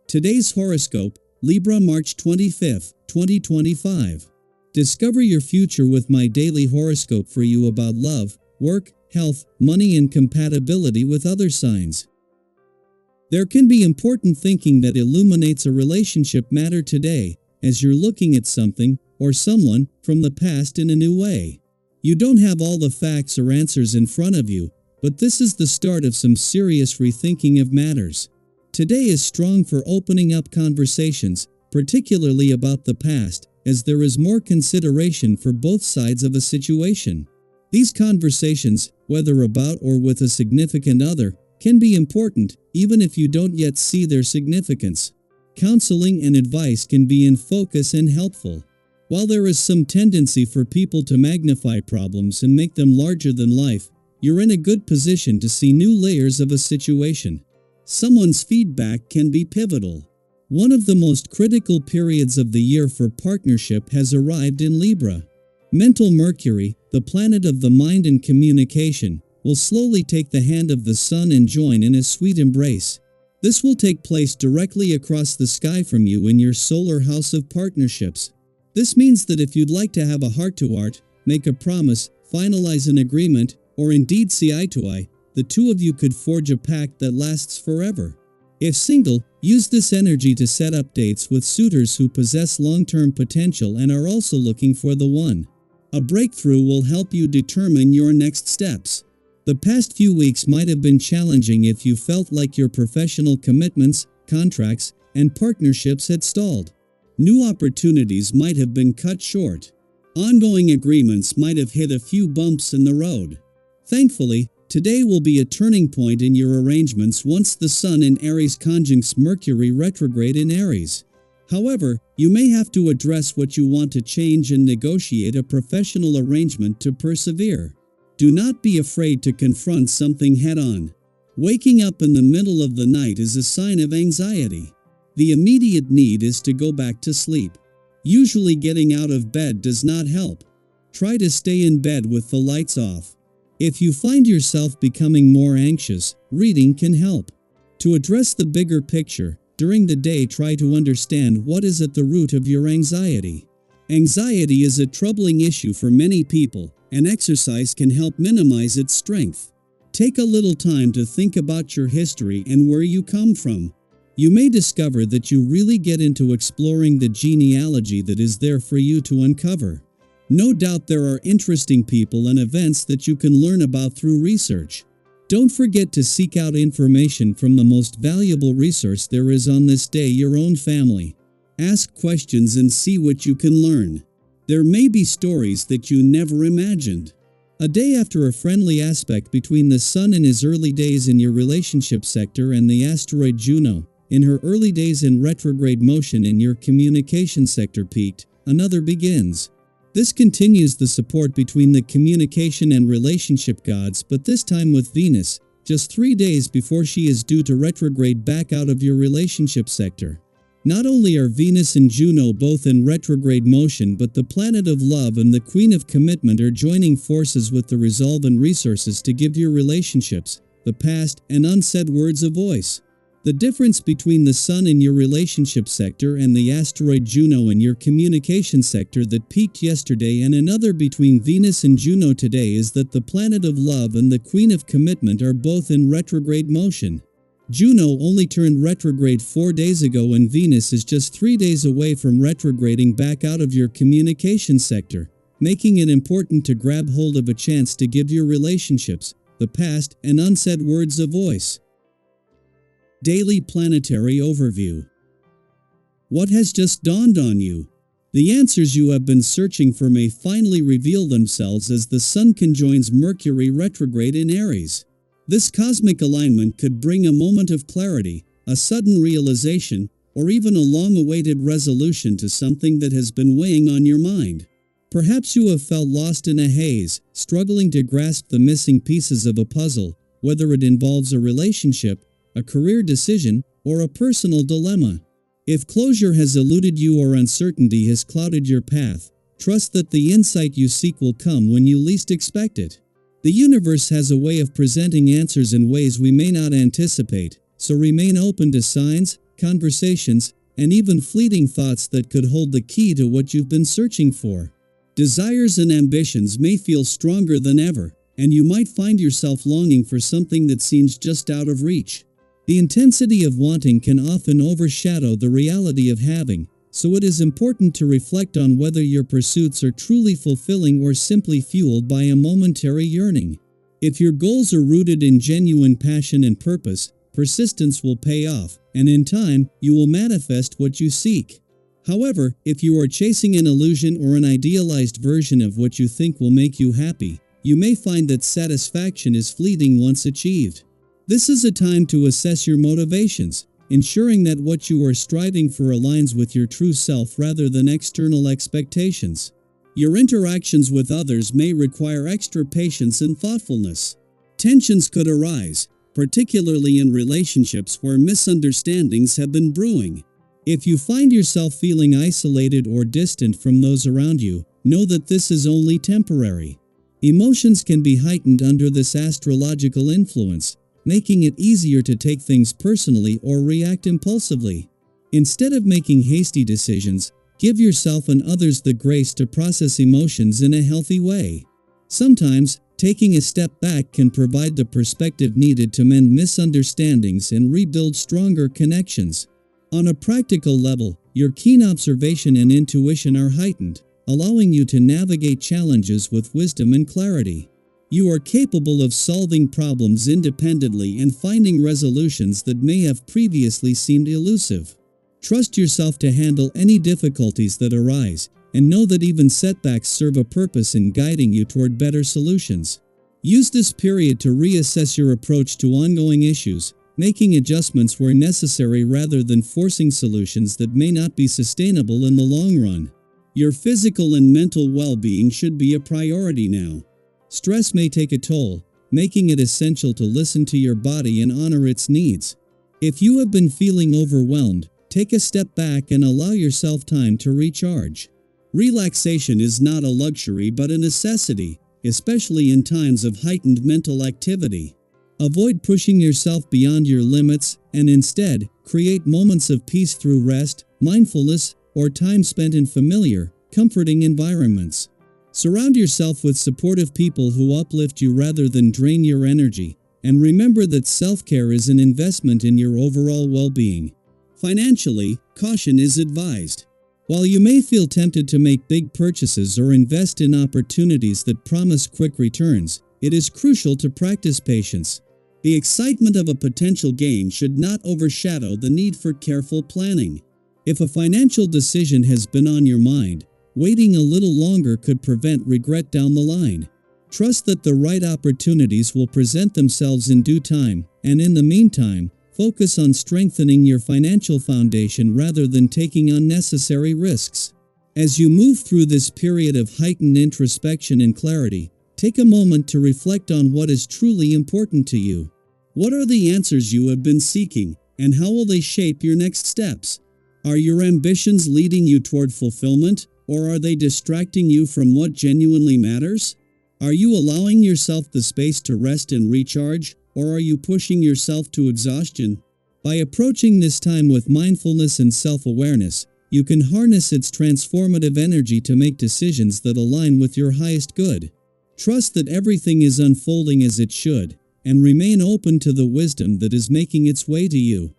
Today's horoscope, Libra March 25, 2025. Discover your future with my daily horoscope for you about love, work, health, money and compatibility with other signs. There can be important thinking that illuminates a relationship matter today, as you're looking at something, or someone, from the past in a new way. You don't have all the facts or answers in front of you, but this is the start of some serious rethinking of matters. Today is strong for opening up conversations, particularly about the past, as there is more consideration for both sides of a situation. These conversations, whether about or with a significant other, can be important, even if you don't yet see their significance. Counseling and advice can be in focus and helpful. While there is some tendency for people to magnify problems and make them larger than life, you're in a good position to see new layers of a situation. Someone's feedback can be pivotal. One of the most critical periods of the year for partnership has arrived in Libra. Mental Mercury, the planet of the mind and communication, will slowly take the hand of the Sun and join in a sweet embrace. This will take place directly across the sky from you in your solar house of partnerships. This means that if you'd like to have a heart-to-heart, make a promise, finalize an agreement, or indeed see eye to eye, the two of you could forge a pact that lasts forever. If single, use this energy to set up dates with suitors who possess long-term potential and are also looking for the one. A breakthrough will help you determine your next steps. The past few weeks might have been challenging if you felt like your professional commitments, contracts, and partnerships had stalled. New opportunities might have been cut short. Ongoing agreements might have hit a few bumps in the road. Thankfully, today will be a turning point in your arrangements once the Sun in Aries conjuncts Mercury retrograde in Aries. However, you may have to address what you want to change and negotiate a professional arrangement to persevere. Do not be afraid to confront something head-on. Waking up in the middle of the night is a sign of anxiety. The immediate need is to go back to sleep. Usually getting out of bed does not help. Try to stay in bed with the lights off. If you find yourself becoming more anxious, reading can help. To address the bigger picture, during the day try to understand what is at the root of your anxiety. Anxiety is a troubling issue for many people, and exercise can help minimize its strength. Take a little time to think about your history and where you come from. You may discover that you really get into exploring the genealogy that is there for you to uncover. No doubt there are interesting people and events that you can learn about through research. Don't forget to seek out information from the most valuable resource there is on this day, your own family. Ask questions and see what you can learn. There may be stories that you never imagined. A day after a friendly aspect between the Sun in his early days in your relationship sector and the asteroid Juno, in her early days in retrograde motion in your communication sector peaked, another begins. This continues the support between the communication and relationship gods, but this time with Venus, just 3 days before she is due to retrograde back out of your relationship sector. Not only are Venus and Juno both in retrograde motion, but the planet of love and the Queen of Commitment are joining forces with the resolve and resources to give your relationships, the past, and unsaid words a voice. The difference between the Sun in your relationship sector and the asteroid Juno in your communication sector that peaked yesterday and another between Venus and Juno today is that the planet of love and the Queen of Commitment are both in retrograde motion. Juno only turned retrograde 4 days ago and Venus is just 3 days away from retrograding back out of your communication sector, making it important to grab hold of a chance to give your relationships, the past, and unsaid words a voice. Daily Planetary Overview. What has just dawned on you? The answers you have been searching for may finally reveal themselves as the Sun conjoins Mercury retrograde in Aries. This cosmic alignment could bring a moment of clarity, a sudden realization, or even a long-awaited resolution to something that has been weighing on your mind. Perhaps you have felt lost in a haze, struggling to grasp the missing pieces of a puzzle, whether it involves a relationship, a career decision, or a personal dilemma. If closure has eluded you or uncertainty has clouded your path, trust that the insight you seek will come when you least expect it. The universe has a way of presenting answers in ways we may not anticipate, so remain open to signs, conversations, and even fleeting thoughts that could hold the key to what you've been searching for. Desires and ambitions may feel stronger than ever, and you might find yourself longing for something that seems just out of reach. The intensity of wanting can often overshadow the reality of having, so it is important to reflect on whether your pursuits are truly fulfilling or simply fueled by a momentary yearning. If your goals are rooted in genuine passion and purpose, persistence will pay off, and in time, you will manifest what you seek. However, if you are chasing an illusion or an idealized version of what you think will make you happy, you may find that satisfaction is fleeting once achieved. This is a time to assess your motivations, ensuring that what you are striving for aligns with your true self rather than external expectations. Your interactions with others may require extra patience and thoughtfulness. Tensions could arise, particularly in relationships where misunderstandings have been brewing. If you find yourself feeling isolated or distant from those around you, know that this is only temporary. Emotions can be heightened under this astrological influence, making it easier to take things personally or react impulsively. Instead of making hasty decisions, give yourself and others the grace to process emotions in a healthy way. Sometimes, taking a step back can provide the perspective needed to mend misunderstandings and rebuild stronger connections. On a practical level, your keen observation and intuition are heightened, allowing you to navigate challenges with wisdom and clarity. You are capable of solving problems independently and finding resolutions that may have previously seemed elusive. Trust yourself to handle any difficulties that arise, and know that even setbacks serve a purpose in guiding you toward better solutions. Use this period to reassess your approach to ongoing issues, making adjustments where necessary rather than forcing solutions that may not be sustainable in the long run. Your physical and mental well-being should be a priority now. Stress may take a toll, making it essential to listen to your body and honor its needs. If you have been feeling overwhelmed, take a step back and allow yourself time to recharge. Relaxation is not a luxury but a necessity, especially in times of heightened mental activity. Avoid pushing yourself beyond your limits, and instead, create moments of peace through rest, mindfulness, or time spent in familiar, comforting environments. Surround yourself with supportive people who uplift you rather than drain your energy, and remember that self-care is an investment in your overall well-being. Financially, caution is advised. While you may feel tempted to make big purchases or invest in opportunities that promise quick returns, it is crucial to practice patience. The excitement of a potential gain should not overshadow the need for careful planning. If a financial decision has been on your mind, waiting a little longer could prevent regret down the line. Trust that the right opportunities will present themselves in due time, and in the meantime, focus on strengthening your financial foundation rather than taking unnecessary risks. As you move through this period of heightened introspection and clarity, take a moment to reflect on what is truly important to you. What are the answers you have been seeking, and how will they shape your next steps? Are your ambitions leading you toward fulfillment, or are they distracting you from what genuinely matters? Are you allowing yourself the space to rest and recharge, or are you pushing yourself to exhaustion? By approaching this time with mindfulness and self-awareness, you can harness its transformative energy to make decisions that align with your highest good. Trust that everything is unfolding as it should, and remain open to the wisdom that is making its way to you.